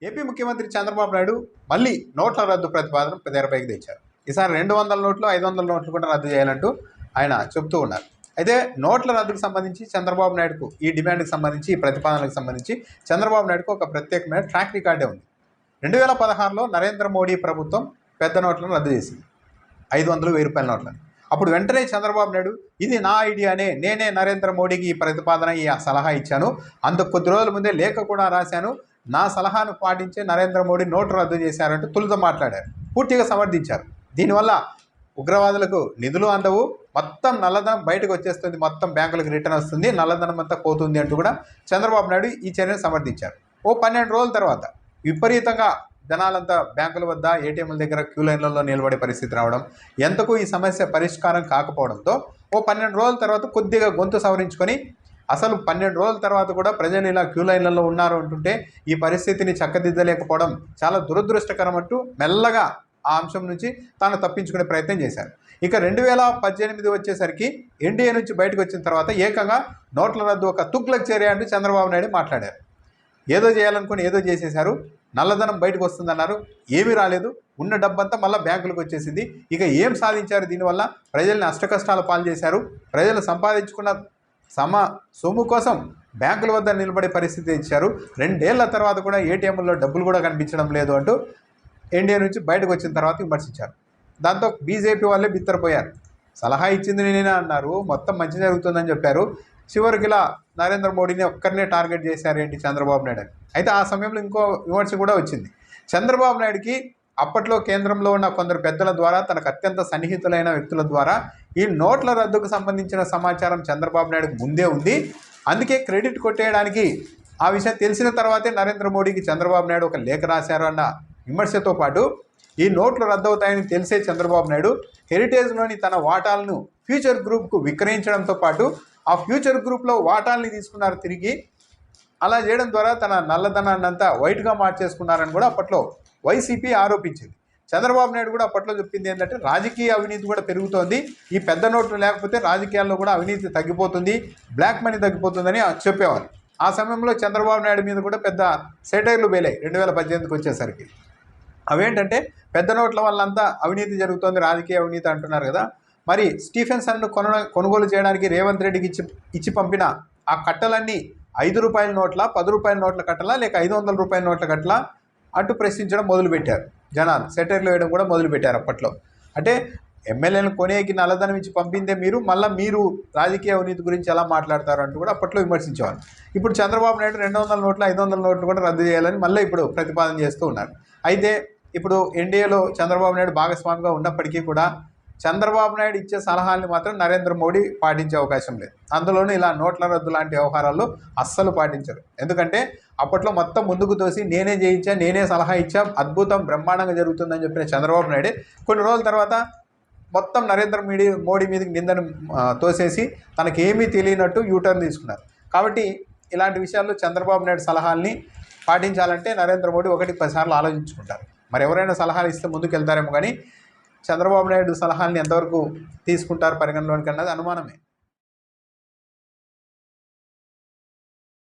AP ముఖ్యమంత్రి చంద్రబాబు నాయుడు మళ్ళీ నోట్ల రద్దు ప్రతిపాదన తెరపైకి తెచ్చారు. ఈసారి 200 నోట్లు 500 నోట్లు కూడా రద్దు చేయాలంటూ ఆయన చెప్తూ ఉన్నారు. అయితే నోట్ల రద్దుకు సంబంధించి చంద్రబాబు నాయుడుకు ఈ డిమాండ్కి సంబంధించి ఈ ప్రతిపాదనకు సంబంధించి చంద్రబాబు నాయుడుకు ఒక ప్రత్యేకమైన ట్రాక్ రికార్డే ఉంది. 2016లో నరేంద్ర మోడీ ప్రభుత్వం పెద్ద నోట్లను రద్దు చేసింది, 500, 1000 రూపాయల నోట్లను. అప్పుడు వెంటనే చంద్రబాబు నాయుడు ఇది నా ఐడియానే, నేనే నరేంద్ర మోడీకి ఈ ప్రతిపాదన ఈ సలహా ఇచ్చాను, అంత కొద్ది రోజుల ముందే లేఖ కూడా రాశాను, నా సలహాను పాటించే నరేంద్ర మోడీ నోటు రద్దు చేశారంటూ తులుతో మాట్లాడారు, పూర్తిగా సమర్థించారు. దీనివల్ల ఉగ్రవాదులకు నిధులు అందవు, మొత్తం నల్లధనం బయటకు వచ్చేస్తుంది, మొత్తం బ్యాంకులకు రిటర్న్ వస్తుంది, నల్లధనం అంతా పోతుంది అంటూ కూడా చంద్రబాబు నాయుడు ఈ చర్యను సమర్థించారు. 12 రోజుల తర్వాత విపరీతంగా జనాలంతా బ్యాంకుల వద్ద ఏటీఎంల దగ్గర క్యూ లైన్లలో నిలబడే పరిస్థితి రావడం, ఎంతకు ఈ సమస్య పరిష్కారం కాకపోవడంతో 12 రోజుల తర్వాత కొద్దిగా గొంతు సవరించుకొని అసలు 12 రోజుల తర్వాత కూడా ప్రజలు ఇలా క్యూ లైన్లలో ఉన్నారు అంటుంటే ఈ పరిస్థితిని చక్కదిద్దలేకపోవడం చాలా దురదృష్టకరం అంటూ మెల్లగా ఆ అంశం నుంచి తాను తప్పించుకునే ప్రయత్నం చేశారు. ఇక 2018 వచ్చేసరికి ఎన్డీఏ నుంచి బయటకు వచ్చిన తర్వాత ఏకంగా నోట్ల రద్దు ఒక తుగ్లక్ చర్య అంటూ చంద్రబాబు నాయుడు మాట్లాడారు. ఏదో చేయాలనుకుని ఏదో చేసేశారు, నల్లధనం బయటకు వస్తుందన్నారు, ఏమీ రాలేదు, ఉన్న డబ్బంతా మళ్ళీ బ్యాంకులకు వచ్చేసింది. ఇక ఏం సాధించారు? దీనివల్ల ప్రజల్ని అష్టకష్టాల పాలు చేశారు, ప్రజలు సంపాదించుకున్న సొమ్ము కోసం బ్యాంకుల వద్ద నిలబడే పరిస్థితి ఇచ్చారు, 2 ఏళ్ల తర్వాత కూడా ఏటీఎంలో డబ్బులు కూడా కనిపించడం లేదు అంటూ ఎన్డీఏ నుంచి బయటకు వచ్చిన తర్వాత విమర్శించారు. దాంతో బీజేపీ వాళ్ళే బిత్తరపోయారు. సలహా ఇచ్చింది నేనే అన్నారు, మొత్తం మంచి జరుగుతుందని చెప్పారు, చివరికి ఇలా నరేంద్ర మోడీని ఒక్కరినే టార్గెట్ చేశారేంటి చంద్రబాబు నాయుడు అని. అయితే ఆ సమయంలో ఇంకో విమర్శ కూడా వచ్చింది. చంద్రబాబు నాయుడుకి అప్పట్లో కేంద్రంలో ఉన్న కొందరు పెద్దల ద్వారా, తనకు అత్యంత సన్నిహితులైన వ్యక్తుల ద్వారా ఈ నోట్ల రద్దుకు సంబంధించిన సమాచారం చంద్రబాబు నాయుడుకు ముందే ఉంది, అందుకే క్రెడిట్ కొట్టేయడానికి ఆ విషయం తెలిసిన తర్వాతే నరేంద్ర మోడీకి చంద్రబాబు నాయుడు ఒక లేఖ రాశారు అన్న విమర్శతో పాటు ఈ నోట్లు రద్దవుతాయని తెలిసే చంద్రబాబు నాయుడు హెరిటేజ్లోని తన వాటాలను ఫ్యూచర్ గ్రూప్కు విక్రయించడంతో పాటు ఆ ఫ్యూచర్ గ్రూప్లో వాటాలని తీసుకున్నారు తిరిగి. అలా చేయడం ద్వారా తన నల్లధనాన్ని అంతా వైట్గా మార్చేసుకున్నారని కూడా అప్పట్లో వైసీపీ ఆరోపించింది. చంద్రబాబు నాయుడు కూడా అప్పట్లో చెప్పింది ఏంటంటే రాజకీయ అవినీతి కూడా పెరుగుతోంది, ఈ పెద్ద నోట్లు లేకపోతే రాజకీయాల్లో కూడా అవినీతి తగ్గిపోతుంది, బ్లాక్ మనీ తగ్గిపోతుందని చెప్పేవారు. ఆ సమయంలో చంద్రబాబు నాయుడు మీద కూడా పెద్ద సెటైర్లు వేలాయి 2018కి వచ్చేసరికి. అవేంటంటే పెద్ద నోట్ల వల్లంతా అవినీతి జరుగుతోంది, రాజకీయ అవినీతి అంటున్నారు కదా, మరి స్టీఫెన్సన్ను కొనుగోలు చేయడానికి రేవంత్ రెడ్డికి ఇచ్చి పంపిన ఆ కట్టలన్నీ 5 రూపాయల నోట్ల, 10 రూపాయల నోట్ల కట్టలా, లేక 500 రూపాయల నోట్ల కట్టలా అంటూ ప్రశ్నించడం మొదలుపెట్టారు జనాలు, సెటైర్లు వేయడం కూడా మొదలుపెట్టారు అప్పట్లో. అంటే ఎమ్మెల్యేలను కొనేకి నల్లధనం ఇచ్చి పంపిందే మీరు, మళ్ళీ మీరు రాజకీయ అవినీతి గురించి ఎలా మాట్లాడతారు అంటూ కూడా అప్పట్లో విమర్శించేవారు. ఇప్పుడు చంద్రబాబు నాయుడు 200 నోట్లు 500 నోట్లు కూడా రద్దు చేయాలని మళ్ళీ ఇప్పుడు ప్రతిపాదన చేస్తూ ఉన్నారు. అయితే ఇప్పుడు ఎన్డీఏలో చంద్రబాబు నాయుడు భాగస్వామిగా ఉన్నప్పటికీ కూడా చంద్రబాబు నాయుడు ఇచ్చే సలహాలను మాత్రం నరేంద్ర మోడీ పాటించే అవకాశం లేదు. అందులోనూ ఇలా నోట్ల రద్దు లాంటి వ్యవహారాల్లో అస్సలు పాటించరు. ఎందుకంటే అప్పట్లో మొత్తం ముందుకు తోసి నేనే చేయించా, నేనే సలహా ఇచ్చా, అద్భుతం బ్రహ్మాండంగా జరుగుతుందని చెప్పిన చంద్రబాబు నాయుడే కొన్ని రోజుల తర్వాత మొత్తం నరేంద్ర మోడీ మీదకి నిందను తోసేసి తనకేమీ తెలియనట్టు యూటర్న్ తీసుకున్నారు. కాబట్టి ఇలాంటి విషయాల్లో చంద్రబాబు నాయుడు సలహాల్ని పాటించాలంటే నరేంద్ర మోడీ 1-10 సార్లు ఆలోచించుకుంటారు. మరి ఎవరైనా సలహాలు ఇస్తే ముందుకు వెళ్తారేమో, కానీ చంద్రబాబు నాయుడు సలహాల్ని ఎంతవరకు తీసుకుంటారు పరిగణలోనికి అన్నది అనుమానమే.